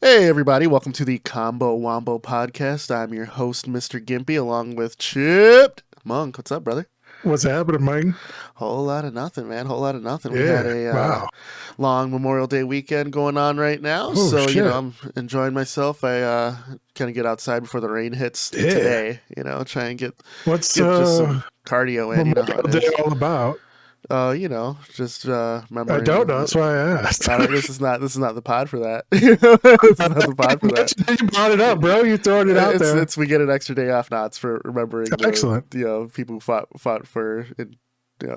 Hey everybody, welcome to the Combo Wombo podcast. I'm your host, Mr. Gimpy, along with Chip. Monk, what's up, brother? What's happening, Mike? Whole lot of nothing, man. Whole lot of nothing. We Yeah, had a wow. long Memorial Day weekend going on right now, Oh, so shit. I'm enjoying myself. I kind of get outside before the rain hits Yeah. today. Try and get What's just some cardio in. You know how Memorial it Day is. all about? Just I remembering. don't know. That's why I asked. This is not the pod for that. This is not the pod for that. You brought it up, bro. You throwing it out there. We get an extra day off now. It's for remembering Excellent. people who fought for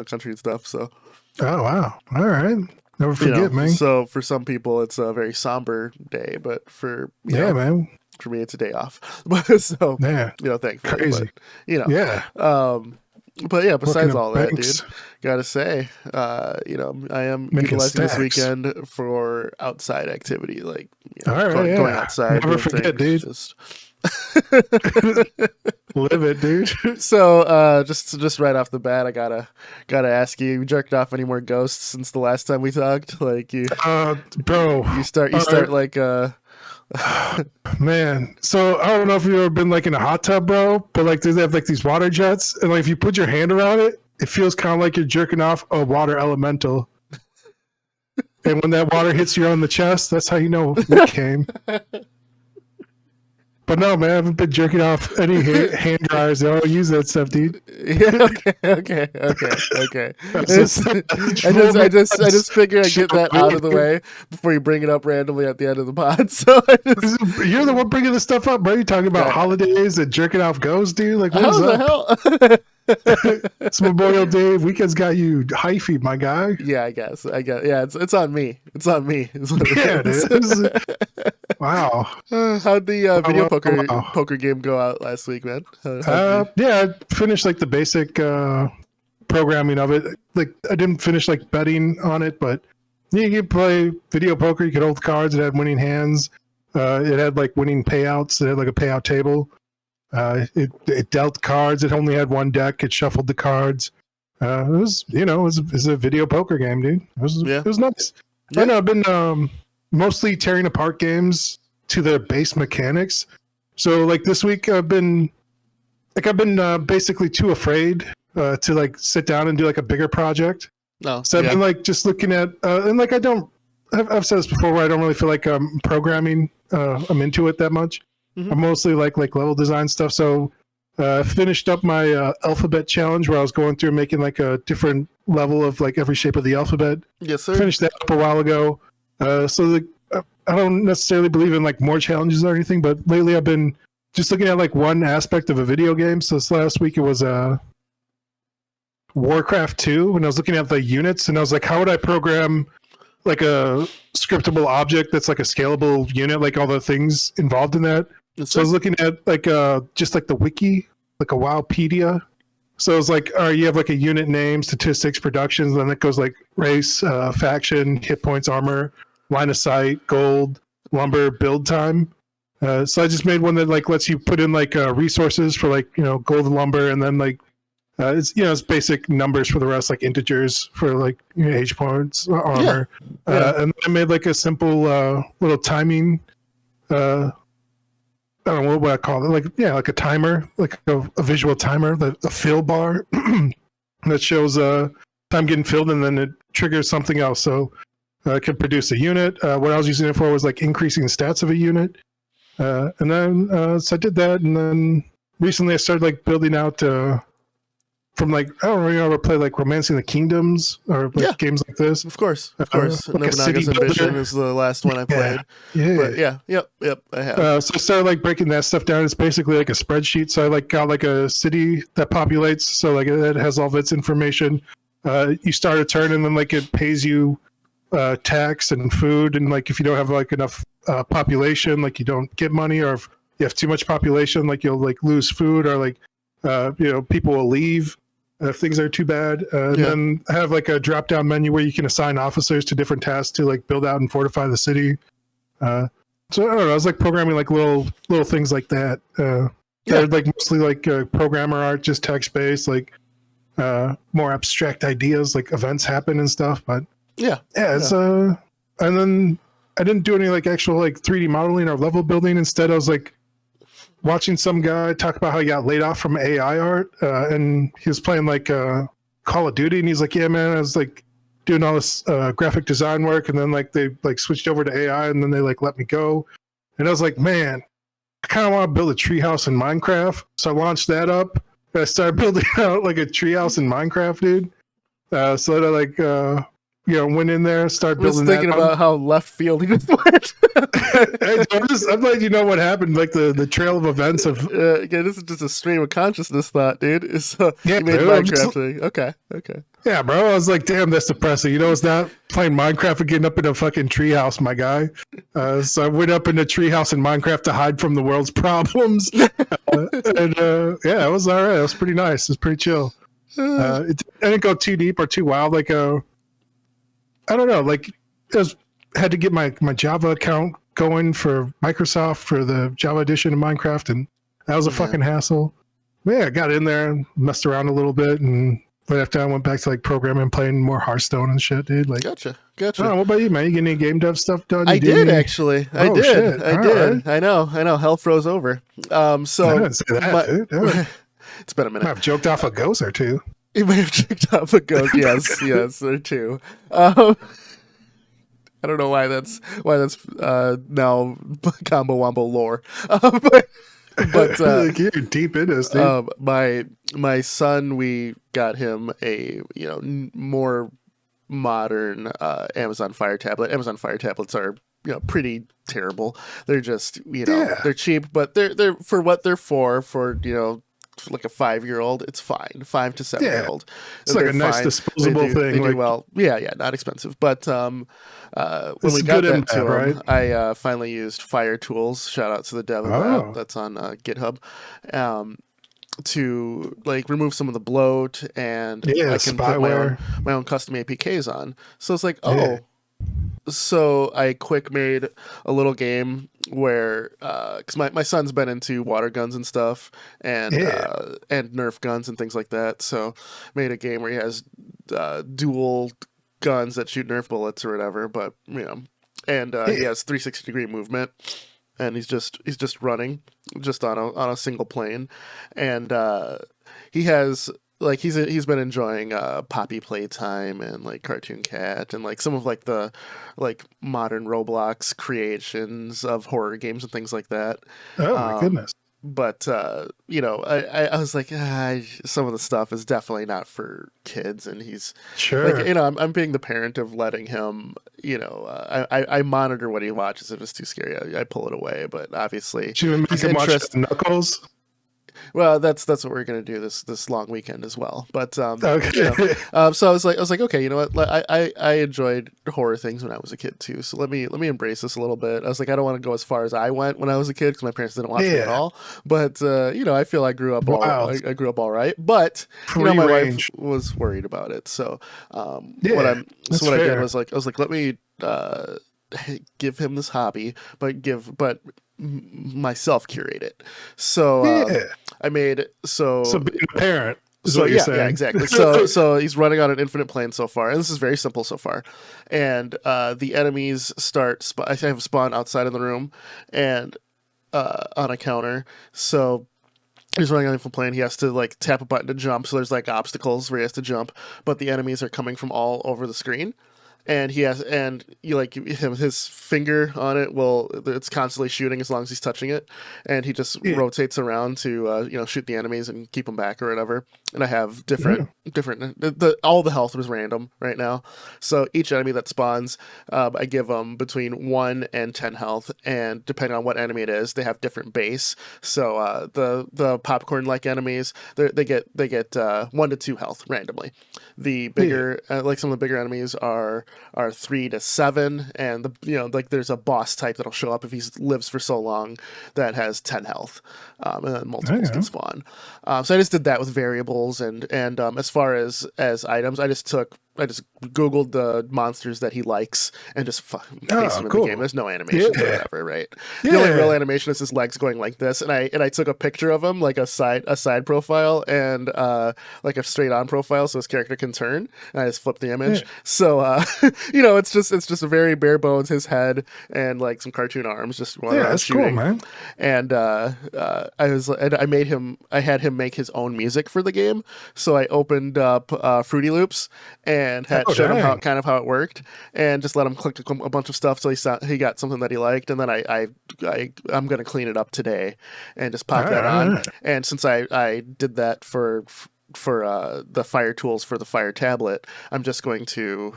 country and stuff. So Oh, wow. All right. Never forget, man. So for some people it's a very somber day, but for man. for me it's a day off. So Yeah. thankfully. Crazy. But, Yeah. But yeah, besides Looking all at that, banks. dude, gotta say, I am Making utilizing this stacks. weekend for outside activity, like All right, going yeah. outside. Never doing forget, things, dude. Just Live it, dude. So, just right off the bat, I gotta ask you jerked off any more ghosts since the last time we talked? Like Bro. you start like Man, so I don't know if you've ever been like in a hot tub, bro, but like they have like these water jets, and like if you put your hand around it, it feels kind of like you're jerking off a water elemental. And when that water hits you on the chest, that's how you know it came. But no, man, I haven't been jerking off any hand dryers. I don't use that stuff, dude. Yeah, okay. I just figured I'd get that out of the way before you bring it up randomly at the end of the pod. So You're the one bringing this stuff up, bro. You're talking about holidays and jerking off ghosts, dude. Like, what is how up? the hell? It's Memorial Day weekend's got you hyphy, my guy. Yeah, I guess. Yeah, it's on me. It's on me. Yeah, it is. Wow. How'd the video poker game go out last week, man? Yeah, I finished like the basic programming of it. Like, I didn't finish like betting on it, but you could play video poker. You could hold cards. It had winning hands. It had like winning payouts. It had like a payout table. It dealt cards. It only had one deck. It shuffled the cards. It was a video poker game, dude. It was nice. Yeah. I know I've been mostly tearing apart games to their base mechanics. So like this week I've been basically too afraid to like sit down and do like a bigger project. No. So I've been like just looking at and like I've said this before where I don't really feel like programming. I'm into it that much. Mm-hmm. I'm mostly like level design stuff. So I finished up my alphabet challenge where I was going through making like a different level of like every shape of the alphabet. Yes, sir. Finished that up a while ago. I don't necessarily believe in like more challenges or anything, but lately I've been just looking at like one aspect of a video game. So this last week it was Warcraft 2, and I was looking at the units, and I was like, how would I program like a scriptable object that's like a scalable unit, like all the things involved in that. Yes, so I was looking at like just like the wiki, like a Wowpedia. So it's like, all right, you have like a unit name, statistics, productions, then it goes like race, faction, hit points, armor, line of sight, gold, lumber, build time. So I just made one that like lets you put in like resources for like, gold and lumber, and then like it's basic numbers for the rest, like integers for like age points, armor. And I made like a simple little timing. I don't know what I call it. Like a timer, like a visual timer, a fill bar that shows time getting filled, and then it triggers something else. So it can produce a unit. What I was using it for was like increasing the stats of a unit. And then so I did that, and then recently I started like building out from like, I don't really ever play like Romancing the Kingdoms or like games like this. Of course. Like Nobunaga's Ambition is the last one I played. Yeah. But yep, I have. So I started like breaking that stuff down. It's basically like a spreadsheet. So I like got like a city that populates. So like it has all of its information. You start a turn, and then like it pays you tax and food. And like if you don't have like enough population, like you don't get money, or if you have too much population, like you'll like lose food, or like people will leave if things are too bad. And then have like a drop down menu where you can assign officers to different tasks to like build out and fortify the city. So I don't know, I was like programming like little things like that. They're like mostly like programmer art, just text based. Like more abstract ideas, like events happen and stuff. But Yeah. yeah, it's and then I didn't do any like actual like 3D modeling or level building. Instead, I was like watching some guy talk about how he got laid off from AI art, and he was playing like Call of Duty, and he's like, "Yeah, man, I was like doing all this graphic design work, and then like they like switched over to AI, and then they like let me go." And I was like, "Man, I kind of want to build a treehouse in Minecraft." So I launched that up. And I started building out like a treehouse in Minecraft, dude. So that I like went in there, started I was building thinking that. about how left field he just went. I'm like, you know what happened? Like the trail of events of again, this is just a stream of consciousness thought, dude. It's, yeah, you made dude, Minecraft thing. Okay. Yeah, bro. I was like, damn, that's depressing. You know, it's not playing Minecraft and getting up in a fucking treehouse, my guy. So I went up in the treehouse in Minecraft to hide from the world's problems. Yeah, it was all right. It was pretty nice. It was pretty chill. I didn't go too deep or too wild. Like, I don't know. Like, had to get my Java account going for Microsoft for the Java edition of Minecraft, and that was a fucking hassle. But yeah, I got in there and messed around a little bit, and right after I went back to like programming, playing more Hearthstone and shit, dude. Like, Gotcha. I don't know, what about you, man? You get any game dev stuff done? I did actually. I did. Shit. I All did. right. I know. Hell froze over. So I didn't say that, dude. Yeah. it's been a minute. I've joked off a ghost or two. You may have checked off a ghost. Yes, there too. I don't know why that's now combo wombo lore. But like, you're deep in this, dude. my son, we got him a more modern Amazon Fire tablet. Amazon Fire tablets are pretty terrible. They're just they're cheap, but they're for what they're for like a 5-year-old, it's fine. 5 to 7-year-old, it's like a nice disposable thing. They like, do well. Yeah, not expensive. But when we got that to him, right? I finally used Fire Tools. Shout out to the dev of that. That's on GitHub. To like remove some of the bloat, and I can spyware. put my own custom APKs on. So it's like, so I quick made a little game where because my son's been into water guns and stuff, and Nerf guns and things like that. So made a game where he has dual guns that shoot Nerf bullets or whatever, but and he has 360-degree movement, and he's just running just on a single plane, and he has like he's been enjoying Poppy Playtime and like Cartoon Cat and like some of like the like modern Roblox creations of horror games and things like that. Oh my goodness. But I was like, some of the stuff is definitely not for kids, and he's sure. Like, I'm being the parent of letting him. I monitor what he watches. If it's too scary, I pull it away. But obviously, should we make him watch Knuckles? Well, that's what we're gonna do this long weekend as well. But okay. So I was like, okay, you know what? I enjoyed horror things when I was a kid too. So let me embrace this a little bit. I was like, I don't want to go as far as I went when I was a kid because my parents didn't watch me at all. But I feel I grew up I grew up all right. But my wife was worried about it. So what I did was I was like, let me give him this hobby, but myself curate it. So I made so being a parent. So yeah, exactly. So he's running on an infinite plane so far, and this is very simple so far. And the enemies I have spawn outside of the room, and on a counter. So he's running on an infinite plane. He has to like tap a button to jump. So there's like obstacles where he has to jump, but the enemies are coming from all over the screen. And his finger on it it's constantly shooting as long as he's touching it, and he just rotates around to shoot the enemies and keep them back or whatever. And I have different all the health was random right now, so each enemy that spawns, I give them between 1 and 10 health, and depending on what enemy it is, they have different base. So the popcorn like enemies, they get 1 to 2 health randomly. The bigger like some of the bigger enemies are 3 to 7, and there's a boss type that'll show up if he lives for so long that has 10 health, and then multiples can spawn. So I just did that with variables, and as far as items, I just took I just googled the monsters that he likes and just paste them in the cool. game. There's no animations or Yeah. whatever, right? Yeah. The only real animation is his legs going like this, and I took a picture of him, like a side profile and like a straight on profile, so his character can turn. And I just flipped the image. Yeah. So you know, it's just a very bare bones, his head and like some cartoon arms just running Yeah, around that's cool, shooting. man. And I had him make his own music for the game. So I opened up Fruity Loops and showed him dang. how it worked, and just let him click a bunch of stuff till he got something that he liked, and then I'm gonna clean it up today and just pop that on. And since I did that for the Fire tools for the Fire tablet, I'm just going to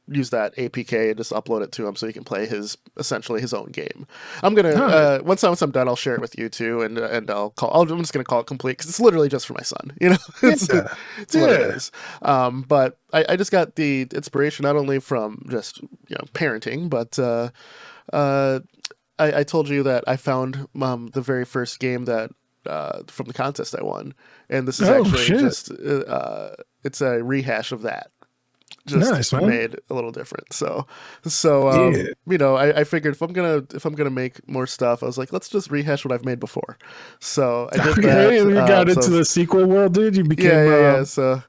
use that APK and just upload it to him so he can play essentially his own game. I'm gonna once I'm done, I'll share it with you too, and I'm just gonna call it complete because it's literally just for my son. You know, it's what it is. But I just got the inspiration not only from just parenting, but I told you that I found the very first game that from the contest I won, and this is actually just it's a rehash of that, just nice, man. made a little different. So I figured if I'm gonna make more stuff, I was like, let's just rehash what I've made before. So I did that. You got into the sequel world, dude. You became yeah. So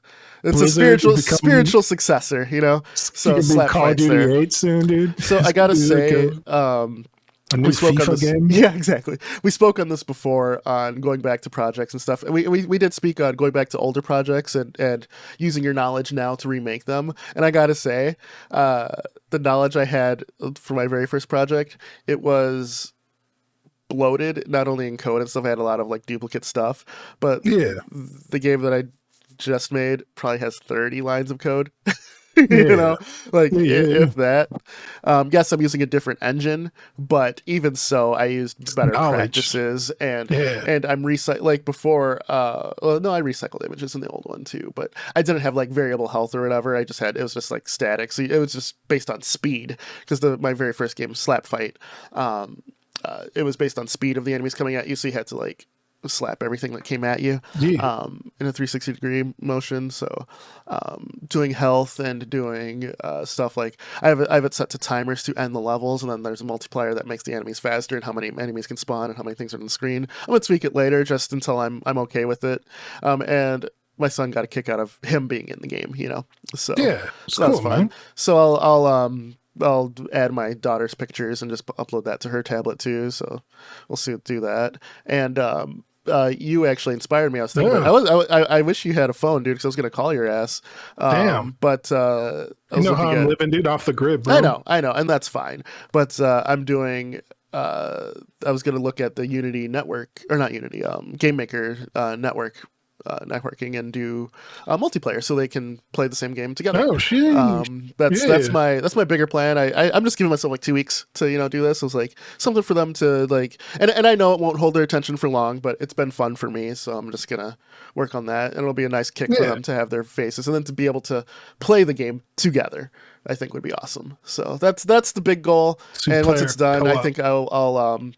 it's Blizzard, a spiritual successor, So slap Call of Duty 8 soon, dude. So I gotta say, a new FIFA game. Yeah, exactly. We spoke on this before on going back to projects and stuff. We did speak on going back to older projects and using your knowledge now to remake them. And I gotta say, the knowledge I had for my very first project, it was bloated, not only in code and stuff. I had a lot of like duplicate stuff, but the game that I just made probably has 30 lines of code. If that. Yes, I'm using a different engine, but even so, I used better practices, and I'm like before. I recycled images in the old one too, but I didn't have like variable health or whatever. It was just like static, so it was just based on speed because my very first game, Slap Fight, it was based on speed of the enemies coming at you, so you had to like slap everything that came at you in a 360-degree motion. So doing health and doing stuff like I have it set to timers to end the levels, and then there's a multiplier that makes the enemies faster and how many enemies can spawn and how many things are on the screen. I'm gonna tweak it later just until I'm okay with it. And my son got a kick out of him being in the game, So it's that's cool, fun. man. So I'll add my daughter's pictures and just upload that to her tablet too. So we'll do that. And you actually inspired me. I was thinking, I wish you had a phone, dude, because I was gonna call your ass. Damn. But you know how I'm living, dude, off the grid, bro. I know, and that's fine. But I'm doing. I was gonna look at the Unity network, or not Unity, Game Maker network. Networking and do multiplayer so they can play the same game together. Oh shit! That's my bigger plan. I'm just giving myself like 2 weeks to do this. It was like something for them to like, and I know it won't hold their attention for long, but it's been fun for me, so I'm just gonna work on that, and it'll be a nice kick for them to have their faces and then to be able to play the game together. I think would be awesome. So that's the big goal. And once it's done, I think I'll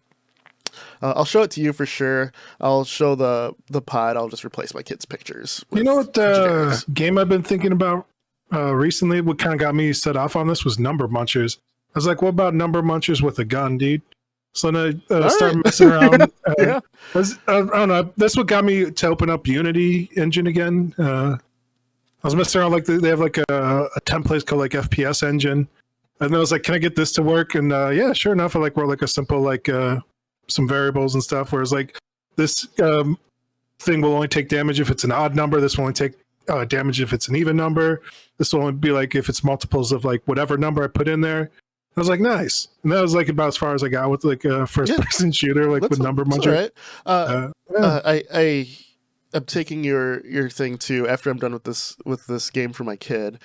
show it to you for sure. I'll show the pod. I'll just replace my kids' pictures. You know what game I've been thinking about recently? What kind of got me set off on this was Number Munchers. I was like, what about Number Munchers with a gun, dude? So then I started messing around. I don't know. That's what got me to open up Unity engine again. I was messing around, like they have like a template called like FPS engine. And then I was like, can I get this to work? And yeah, sure enough, I like wrote like a simple like some variables and stuff, whereas like this thing will only take damage if it's an odd number. This will only take damage if it's an even number. This will only be like if it's multiples of like whatever number I put in there. I was like, nice. And that was like about as far as I got with like a first person shooter, like with Number Muncher. Right. I'm taking your thing too. After I'm done with this game for my kid,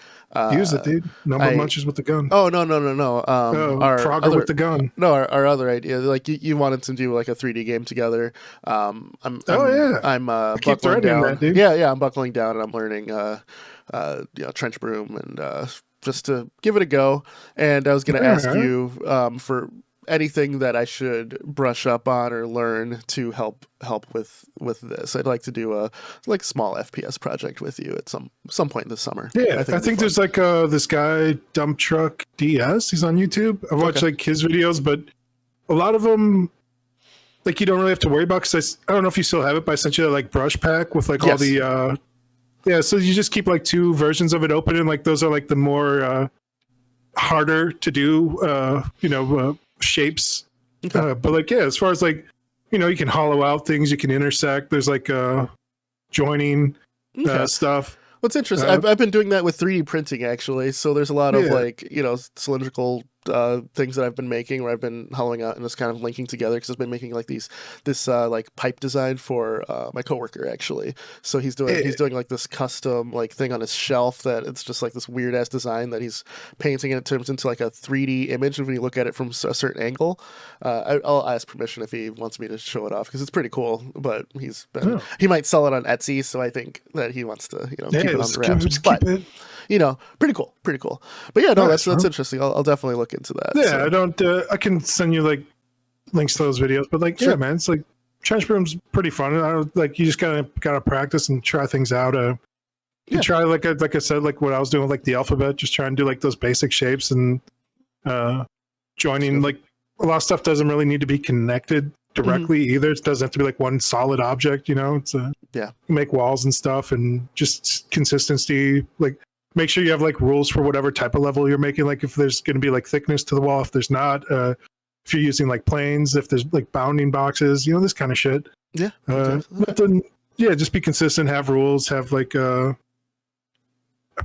use it, dude. Number Munchers with the gun. Oh no. Frogger with the gun. No, our other idea, like you wanted to do like a 3D game together. I'm buckling down. That, dude. Yeah, I'm buckling down and I'm learning Trench Broom and just to give it a go. And I was going to ask you for anything that I should brush up on or learn to help with this. I'd like to do a like small FPS project with you at some point this summer. Yeah, I think there's like this guy Dump Truck DS. He's on YouTube. I've watched like his videos, but a lot of them, like, you don't really have to worry about, because I don't know if you still have it, but I sent you that like brush pack with like all the so you just keep like 2 versions of it open, and like those are like the more harder to do shapes. But like, yeah, as far as like, you can hollow out things, you can intersect, there's like joining stuff. What's interesting, I've been doing that with 3D printing, actually. So there's a lot of like, cylindrical things that I've been making where I've been hollowing out and just kind of linking together, because I've been making like this like pipe design for my coworker, actually. So he's doing like this custom like thing on his shelf that it's just like this weird ass design that he's painting, and it turns into like a 3D image. And when you look at it from a certain angle, I'll ask permission if he wants me to show it off, because it's pretty cool. But he might sell it on Etsy, so I think that he wants to keep it on the wraps. But pretty cool. But yeah, no, that's interesting. I'll definitely look into that. Yeah, I can send you like links to those videos, but like, man, it's like Trench Broom's pretty fun. You just gotta practice and try things out. You try like I said, like what I was doing with like the alphabet, just try and do like those basic shapes, and joining, like a lot of stuff doesn't really need to be connected directly either. It doesn't have to be like one solid object, it's you make walls and stuff, and just consistency, like make sure you have like rules for whatever type of level you're making, like if there's going to be like thickness to the wall, if there's not, if you're using like planes, if there's like bounding boxes, this kind of shit. Just be consistent, have rules, have like I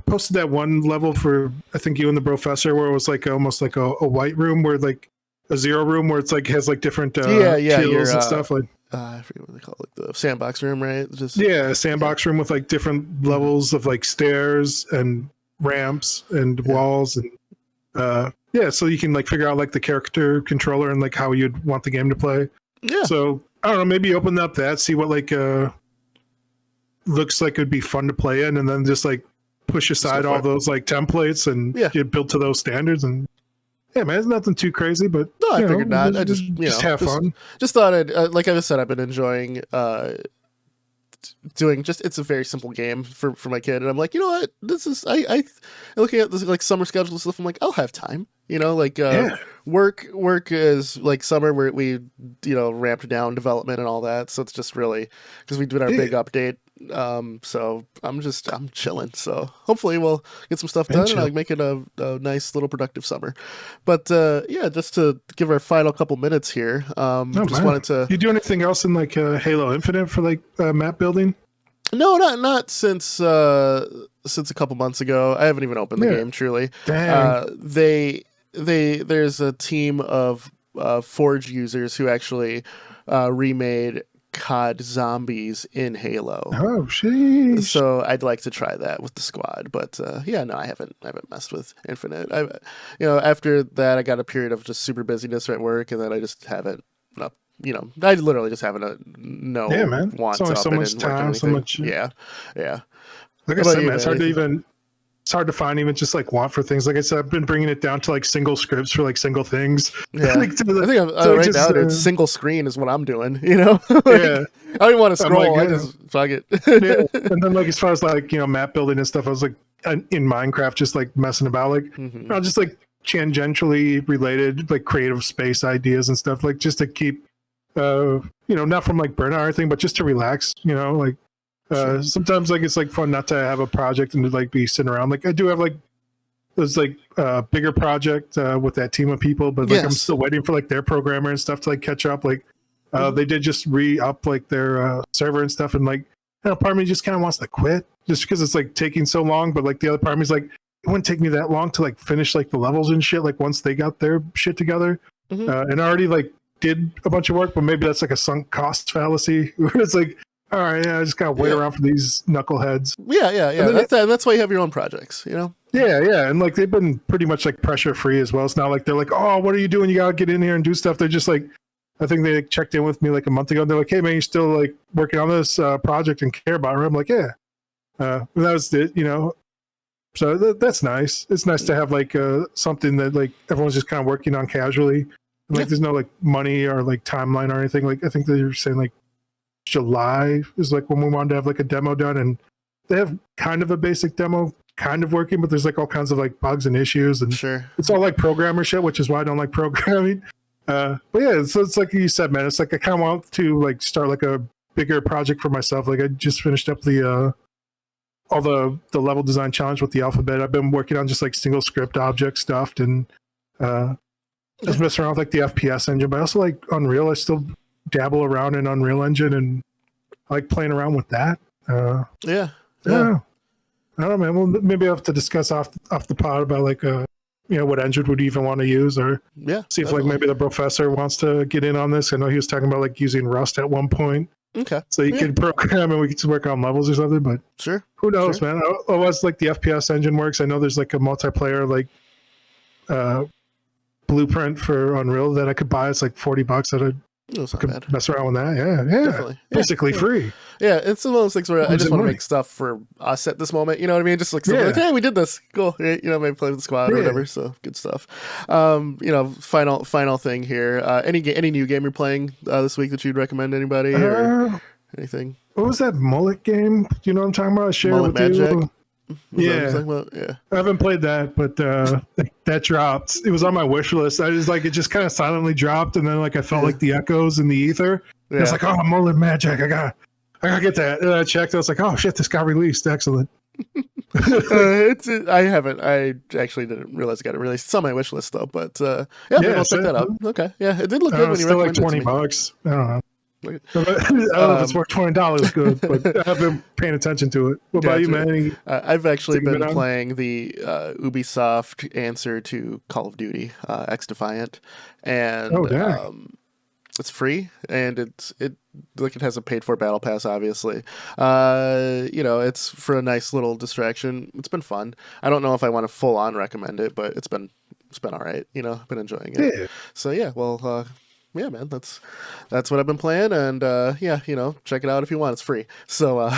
posted that one level for, I think, you and the Professor, where it was like almost like a white room, where like a 0 room, where it's like has like different kills and stuff, like I forget what they call it, like the sandbox room, right? Sandbox room with like different levels of like stairs and ramps and walls, and so you can like figure out like the character controller and like how you'd want the game to play. So I don't know, maybe open up that, see what like looks like it'd be fun to play in, and then just like push aside all those like templates and get built to those standards. And yeah, man, it's nothing too crazy, but no, I figured not. I just have fun. Just thought like I said, I've been enjoying doing it's a very simple game for my kid, and I'm like, what, this is I looking at this like summer schedule and stuff. I'm like, I'll have time, work is like summer where we ramped down development and all that, so it's just really because we did our big update. So I'm chilling. So hopefully we'll get some stuff done and I'll make it a nice little productive summer. But just to give our final couple minutes here, wanted to. You do anything else in like Halo Infinite for like map building? No, not since a couple months ago. I haven't even opened the game truly. There's a team of Forge users who actually remade COD Zombies in Halo. Oh, sheesh. So I'd like to try that with the squad, but I haven't messed with Infinite. After that I got a period of just super busyness at work, and then I just haven't I literally just haven't want to so much time, so much yeah. Like I said, man, it's hard to find even just like want for things. Like I said, I've been bringing it down to like single scripts for like single things. Yeah, I think right now it's single screen is what I'm doing. I don't even want to scroll. I just fuck it. And then like as far as like map building and stuff, I was like in Minecraft just like messing about, like just like tangentially related like creative space ideas and stuff, like just to keep not from like burnout or anything, but just to relax. Sometimes like it's like fun not to have a project and to like be sitting around. Like I do have like this like bigger project with that team of people, but like I'm still waiting for like their programmer and stuff to like catch up. Like they did just re-up like their server and stuff, and like part of me just kind of wants to quit just because it's like taking so long. But like the other part of me is like, it wouldn't take me that long to like finish like the levels and shit, like once they got their shit together. And I already like did a bunch of work, but maybe that's like a sunk cost fallacy where it's like, all right, I just gotta wait around for these knuckleheads. Yeah. That's why you have your own projects, Yeah, and like they've been pretty much like pressure free as well. It's not like they're like, oh, what are you doing? You gotta get in here and do stuff. They're just like, I think they checked in with me like a month ago. They're like, hey man, you still like working on this project and care about it? I'm like, yeah. That was it, So that's nice. It's nice to have like something that like everyone's just kind of working on casually. Like there's no like money or like timeline or anything. Like I think they were saying like July is like when we wanted to have like a demo done, and they have kind of a basic demo kind of working, but there's like all kinds of like bugs and issues, and Sure. it's all like programmer shit, which is why I don't like programming. But yeah, so it's like you said, man, it's like I kind of want to like start like a bigger project for myself. Like I just finished up the all the level design challenge with the alphabet. I've been working on just like single script object stuff, and just messing around with like the FPS engine, but I also like Unreal. I still dabble around in Unreal Engine, and I like playing around with that. Yeah. I don't know, man. Well, maybe I have to discuss off the pod about like what engine would you even want to use, or see if like maybe the professor wants to get in on this. I know he was talking about like using Rust at one point. Okay. So you could program and we could work on levels or something, but who knows, man? Otherwise, like the FPS engine works. I know there's like a multiplayer like blueprint for Unreal that I could buy. It's like $40 that I could mess around with that. Yeah. Definitely. Basically free. Yeah, it's one of those things where I just want to make stuff for us at this moment. You know what I mean? Just like, like, hey, we did this. Cool. Maybe play with the squad or whatever. So good stuff. Final thing here. Any new game you're playing this week that you'd recommend anybody or anything? What was that Mullet game? Do you know what I'm talking about? I shared Mullet with Magic? you. Yeah. I haven't played that, but that dropped. It was on my wish list. I just like it just kind of silently dropped, and then like I felt like the echoes in the ether. Yeah. It's like, oh, Mullet Magic. I gotta get that. And I checked. I was like, oh shit, this got released. Excellent. I haven't. I actually didn't realize it got released. It's on my wish list though. But maybe I'll check that out. Okay. Yeah, it did look good when you recommended it. Still like $20. I don't know. I don't know if it's worth $20 good, but I've been paying attention to it. What about you, man? I've actually been playing the Ubisoft answer to Call of Duty, X Defiant, and it's free, and it has a paid for battle pass, obviously. It's for a nice little distraction. It's been fun. I don't know if I want to full on recommend it, but it's been all right. I've been enjoying it. Yeah. So yeah, man, that's what I've been playing, and check it out if you want. It's free. So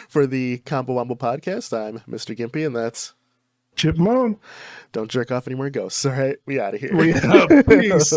for the Combo Wombo podcast, I'm Mr. Gimpy, and that's Chip Moan. Don't jerk off any more ghosts. All right, we out of here. We out. Peace.